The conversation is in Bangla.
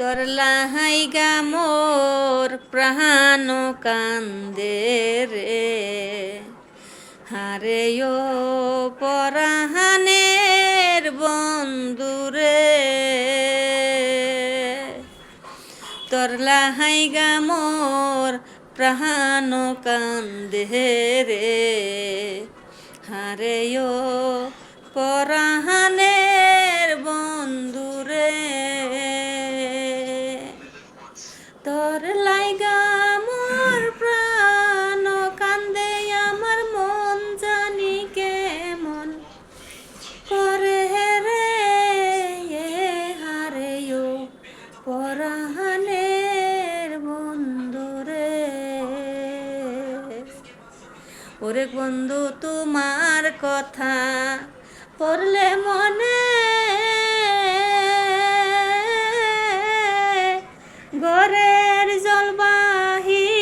তোর লাহাইগা মোর প্রাণ কান্দে রে, হারে ও পরাহানের বন্ধুরে। তোর লাহাইগা মোর প্রাণ কান্দে রে, হারে ও পরাহানের বন্ধুরে। তোর লাইগা মোর প্রাণ কান্দে, আমার মন জানি কেমন করে রে, হারে ও পরাহানের বন্ধুরে। ওরে বন্ধু তোমার কথা পড়লে মনে গরে